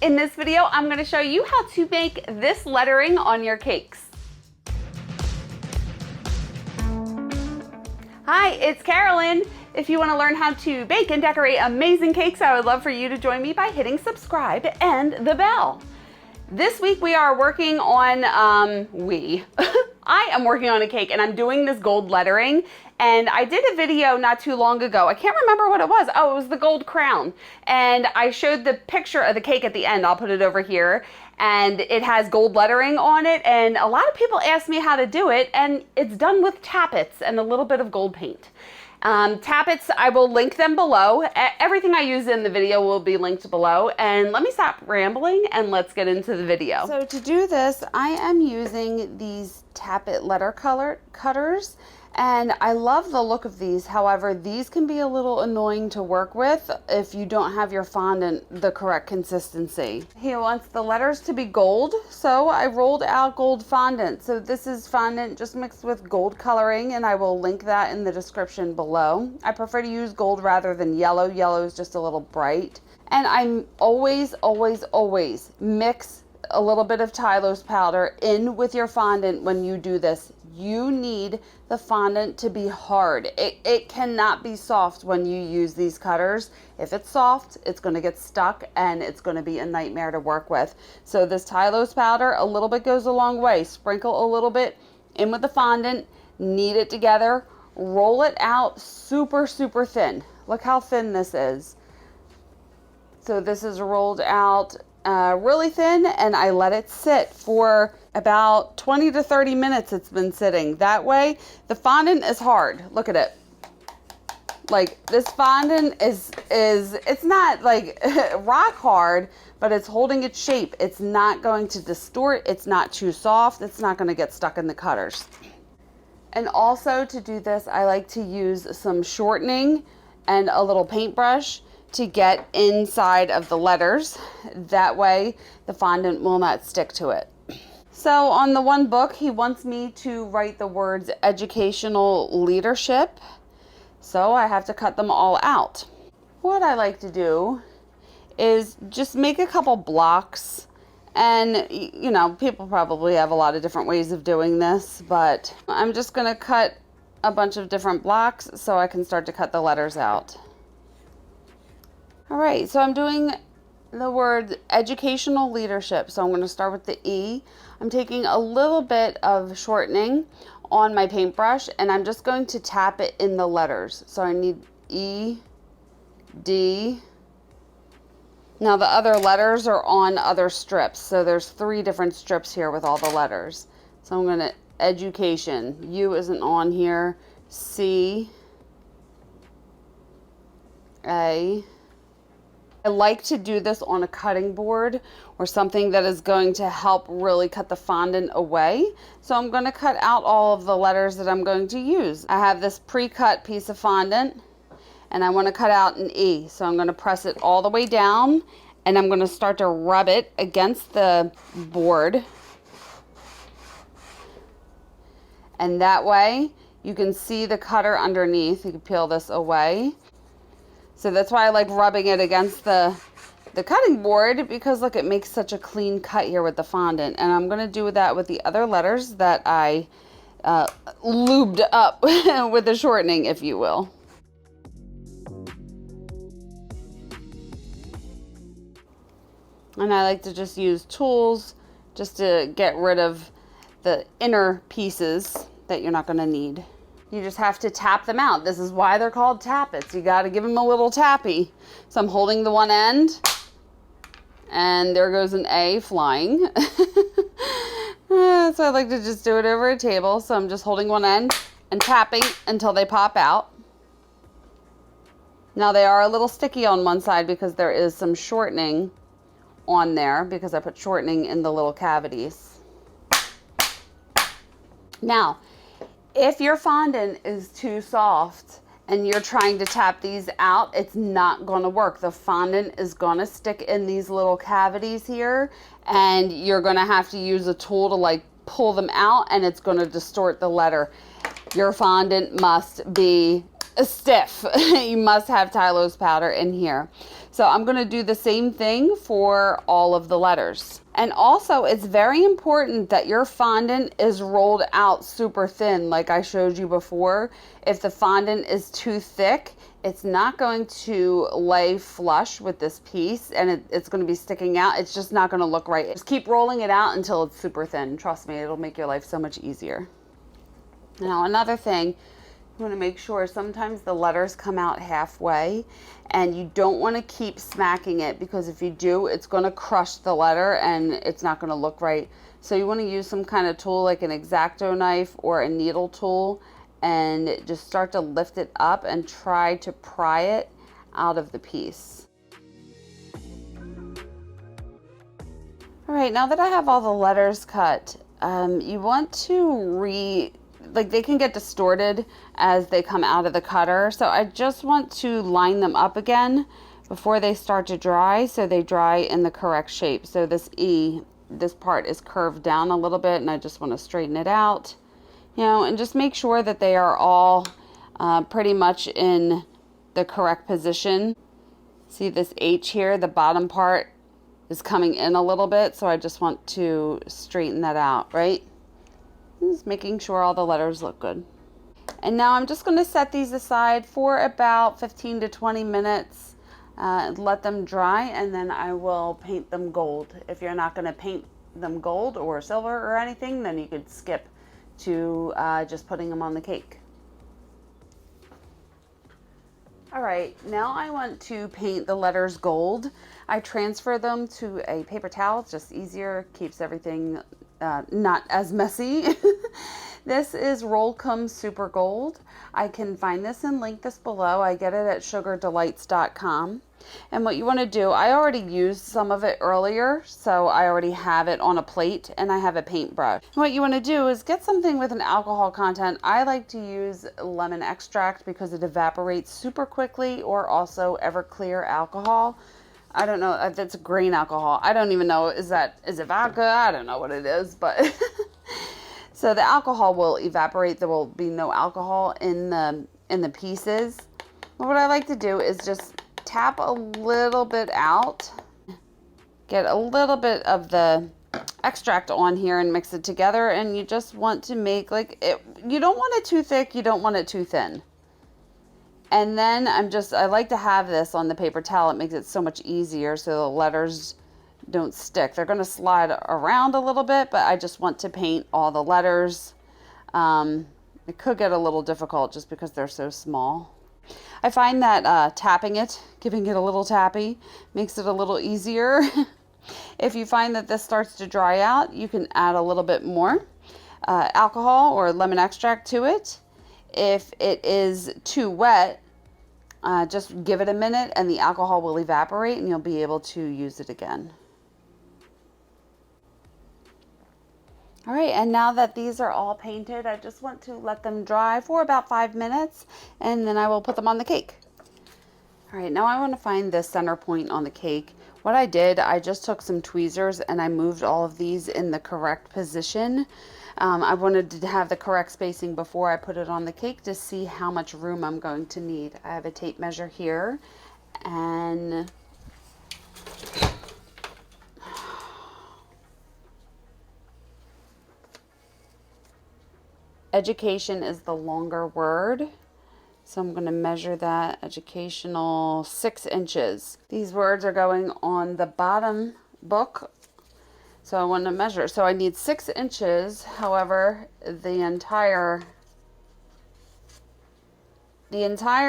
In this video, I'm going to show you how to make this lettering on your cakes. Hi, it's Carolyn. If you want to learn how to bake and decorate amazing cakes, I would love for you to join me by hitting subscribe and the bell. This week we are working on, I am working on a cake and I'm doing this gold lettering. And I did a video not too long ago. I can't remember what it was. Oh, it was the gold crown. And I showed the picture of the cake at the end. I'll put it over here. And it has gold lettering on it. And a lot of people ask me how to do it. And it's done with tappets and a little bit of gold paint. Tappets, I will link them below. Everything I use in the video will be linked below. And let me stop rambling and let's get into the video. So to do this, I am using these tappet letter cutters. And I love the look of these. However, these can be a little annoying to work with if you don't have your fondant the correct consistency. He wants the letters to be gold, so I rolled out gold fondant. So this is fondant just mixed with gold coloring, and I will link that in the description below. I prefer to use gold rather than yellow. Yellow is just a little bright. And I'm always mix a little bit of Tylose powder in with your fondant when you do this. You need the fondant to be hard. It cannot be soft when you use these cutters. If it's soft, it's going to get stuck and it's going to be a nightmare to work with. So this Tylose powder, a little bit goes a long way. Sprinkle a little bit in with the fondant, knead it together, roll it out super thin. Look how thin this is. So this is rolled out really thin, and I let it sit for about 20 to 30 minutes. It's been sitting that way. The fondant is hard. Look at it. Like, this fondant is it's not like rock hard, but it's holding its shape. It's not going to distort. It's not too soft. It's not going to get stuck in the cutters. And also to do this, I like to use some shortening and a little paintbrush to get inside of the letters. That way the fondant will not stick to it. So on the one book, he wants me to write the words educational leadership. So I have to cut them all out. What I like to do is just make a couple blocks. And you know, people probably have a lot of different ways of doing this, but I'm just gonna cut a bunch of different blocks so I can start to cut the letters out. All right, so I'm doing the word educational leadership. So I'm going to start with the E. I'm taking a little bit of shortening on my paintbrush and I'm just going to tap it in the letters. So I need E, D. Now the other letters are on other strips. So there's 3 different strips here with all the letters. So I'm going to education. U isn't on here. C, A. I like to do this on a cutting board or something that is going to help really cut the fondant away. So I'm going to cut out all of the letters that I'm going to use. I have this pre-cut piece of fondant and I want to cut out an E. So I'm going to press it all the way down and I'm going to start to rub it against the board. And that way you can see the cutter underneath. You can peel this away. So that's why I like rubbing it against the cutting board, because look, it makes such a clean cut here with the fondant. And I'm going to do that with the other letters that I lubed up with the shortening, if you will. And I like to just use tools just to get rid of the inner pieces that you're not going to need. You just have to tap them out. This is why they're called tappets. You got to give them a little tappy. So I'm holding the one end and there goes an A flying. So I like to just do it over a table. So I'm just holding one end and tapping until they pop out. Now they are a little sticky on one side because there is some shortening on there because I put shortening in the little cavities. Now, if your fondant is too soft and you're trying to tap these out, it's not going to work. The fondant is going to stick in these little cavities here and you're going to have to use a tool to like pull them out and it's going to distort the letter. Your fondant must be stiff. You must have Tylose powder in here. So I'm going to do the same thing for all of the letters. And also, it's very important that your fondant is rolled out super thin, like I showed you before. If the fondant is too thick, it's not going to lay flush with this piece, and it's going to be sticking out. It's just not going to look right. Just keep rolling it out until it's super thin. Trust me, it'll make your life so much easier. Now, another thing, you want to make sure sometimes the letters come out halfway, and you don't want to keep smacking it, because if you do, it's going to crush the letter and it's not going to look right. So you want to use some kind of tool like an X-Acto knife or a needle tool, and just start to lift it up and try to pry it out of the piece. All right, now that I have all the letters cut, you want to like they can get distorted as they come out of the cutter. So I just want to line them up again before they start to dry, so they dry in the correct shape. So this this part is curved down a little bit, and I just want to straighten it out, you know, and just make sure that they are all pretty much in the correct position. See this H here, the bottom part is coming in a little bit, so I just want to straighten that out, right? Just making sure all the letters look good. And now I'm just going to set these aside for about 15 to 20 minutes, let them dry, and then I will paint them gold. If you're not going to paint them gold or silver or anything, then you could skip to just putting them on the cake. All right, now I want to paint the letters gold. I transfer them to a paper towel. It's just easier, keeps everything not as messy. This is Rollcomb Super Gold. I can find this and link this below. I get it at sugardelights.com. And what you want to do, I already used some of it earlier, so I already have it on a plate, and I have a paintbrush. What you want to do is get something with an alcohol content. I like to use lemon extract because it evaporates super quickly, or also Everclear alcohol. I don't know, that's grain alcohol. I don't even know, is it vodka? I don't know what it is, but so the alcohol will evaporate. There will be no alcohol in the pieces. But what I like to do is just tap a little bit out, get a little bit of the extract on here and mix it together, and you just want to make like it, you don't want it too thick, you don't want it too thin. And then I like to have this on the paper towel. It makes it so much easier so the letters don't stick. They're going to slide around a little bit, but I just want to paint all the letters. It could get a little difficult just because they're so small. I find that tapping it, giving it a little tappy, makes it a little easier. If you find that this starts to dry out, you can add a little bit more alcohol or lemon extract to it. If it is too wet, just give it a minute and the alcohol will evaporate and you'll be able to use it again. All right, and now that these are all painted, I just want to let them dry for about 5 minutes, and then I will put them on the cake. All right, now I want to find the center point on the cake. What I did, I just took some tweezers and I moved all of these in the correct position. I wanted to have the correct spacing before I put it on the cake to see how much room I'm going to need. I have a tape measure here, and education is the longer word. So I'm going to measure that educational 6 inches. These words are going on the bottom book. So I want to measure. So I need 6 inches. However, the entire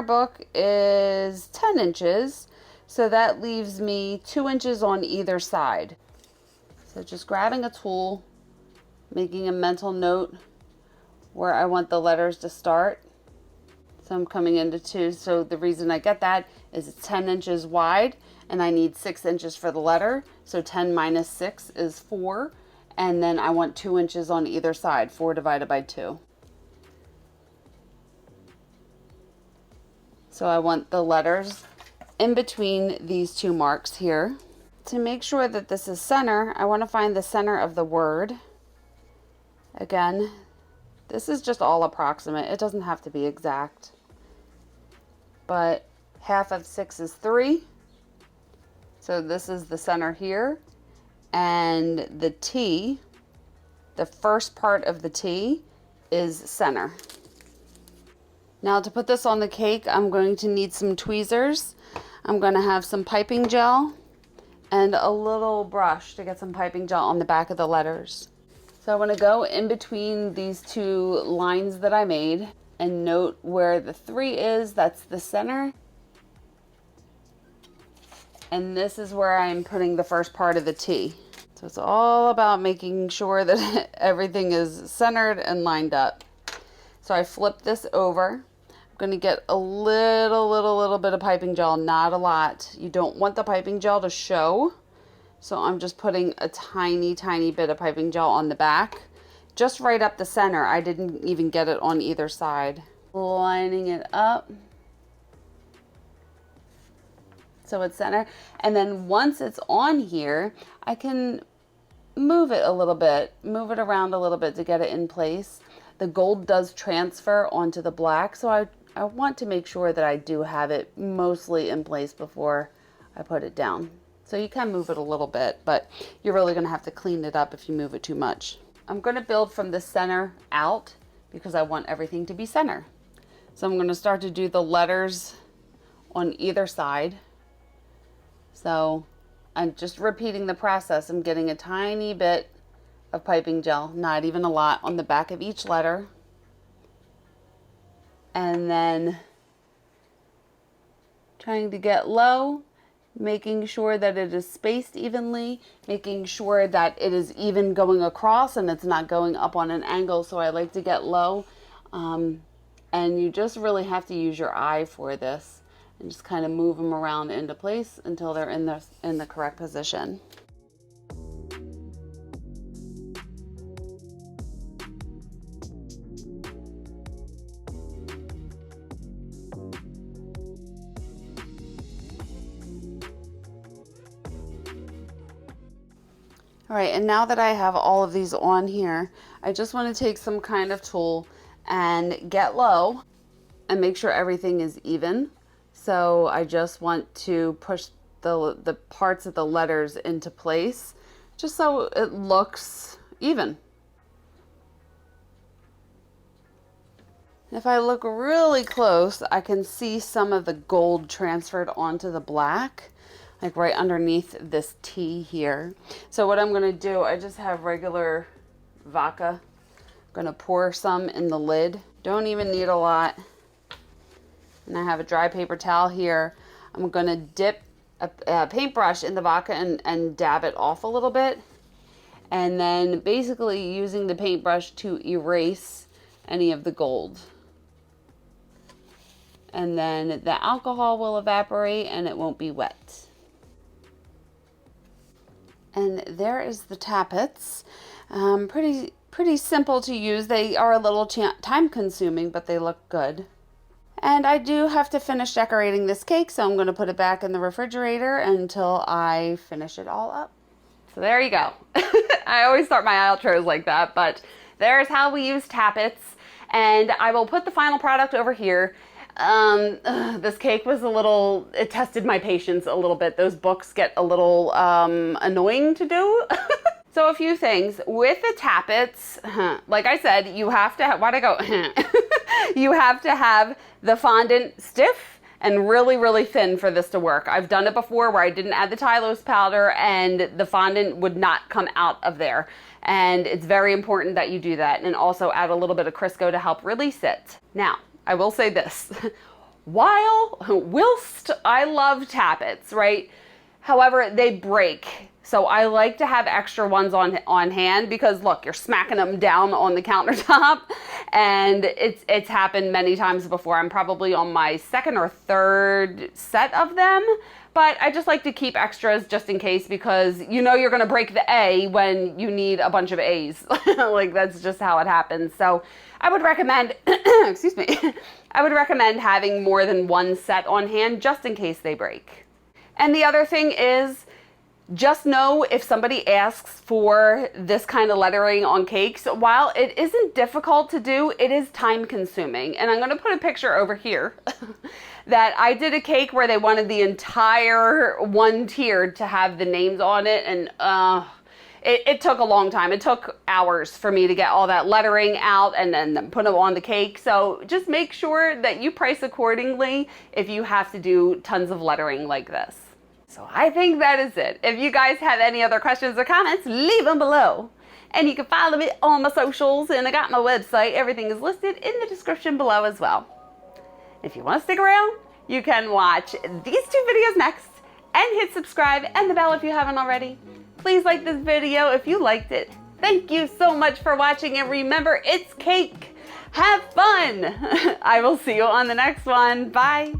book is 10 inches. So that leaves me 2 inches on either side. So just grabbing a tool, making a mental note where I want the letters to start. So I'm coming into 2. So the reason I get that is it's 10 inches wide and I need 6 inches for the letter. So 10 minus 6 is 4. And then I want 2 inches on either side, 4 divided by 2. So I want the letters in between these 2 marks here. To make sure that this is center, I want to find the center of the word. Again, this is just all approximate. It doesn't have to be exact. but half of 6 is 3. So this is the center here, and the T, the first part of the T is center. Now to put this on the cake, I'm going to need some tweezers. I'm going to have some piping gel and a little brush to get some piping gel on the back of the letters. So I want to go in between these 2 lines that I made and note where the 3 is, that's the center. And this is where I'm putting the first part of the T. So it's all about making sure that everything is centered and lined up. So I flip this over. I'm going to get a little bit of piping gel, not a lot. You don't want the piping gel to show. So I'm just putting a tiny bit of piping gel on the back, just right up the center. I didn't even get it on either side. Lining it up. So it's center, and then once it's on here, I can move it a little bit, move it around a little bit to get it in place. The gold does transfer onto the black, so I want to make sure that I do have it mostly in place before I put it down. So you can move it a little bit, but you're really going to have to clean it up if you move it too much. I'm going to build from the center out because I want everything to be center. So I'm going to start to do the letters on either side. So I'm just repeating the process. I'm getting a tiny bit of piping gel, not even a lot, on the back of each letter. And then trying to get low, making sure that it is spaced evenly, making sure that it is even going across and it's not going up on an angle. So I like to get low. And you just really have to use your eye for this. And just kind of move them around into place until they're in the correct position. All right, and now that I have all of these on here, I just want to take some kind of tool and get low and make sure everything is even. So I just want to push the parts of the letters into place just so it looks even. If I look really close, I can see some of the gold transferred onto the black, like right underneath this T here. So what I'm going to do, I just have regular vodka. I'm going to pour some in the lid. Don't even need a lot. And I have a dry paper towel here. I'm going to dip a paintbrush in the vodka and dab it off a little bit. And then basically using the paintbrush to erase any of the gold. And then the alcohol will evaporate and it won't be wet. And there is the tappets. Pretty simple to use. They are a little time consuming, but they look good. And I do have to finish decorating this cake, so I'm going to put it back in the refrigerator until I finish it all up. So there you go. I always start my outros like that, but there's how we use tappets. And I will put the final product over here. This cake was it tested my patience a little bit. Those books get a little annoying to do. So a few things with the tappets, like I said, you have to have, you have to have the fondant stiff and really thin for this to work. I've done it before where I didn't add the Tylose powder and the fondant would not come out of there. And it's very important that you do that, and also add a little bit of Crisco to help release it. Now, I will say this, whilst I love tappets, right? However, they break. So I like to have extra ones on hand because look, you're smacking them down on the countertop, and it's happened many times before. I'm probably on my second or third set of them, but I just like to keep extras just in case, because you know you're gonna break the A when you need a bunch of A's. Like, that's just how it happens. So I would recommend, excuse me, I would recommend having more than one set on hand just in case they break. And the other thing is, Just know if somebody asks for this kind of lettering on cakes, while it isn't difficult to do, it is time consuming. And I'm going to put a picture over here that I did a cake where they wanted the entire one tier to have the names on it. And it took a long time. It took hours for me to get all that lettering out and then put them on the cake. So just make sure that you price accordingly if you have to do tons of lettering like this. So I think that is it. If you guys have any other questions or comments, leave them below. And you can follow me on my socials, and I got my website. Everything is listed in the description below as well. If you want to stick around, you can watch these 2 videos next and hit subscribe and the bell if you haven't already. Please like this video if you liked it. Thank you so much for watching, and remember, it's cake. Have fun. I will see you on the next one. Bye.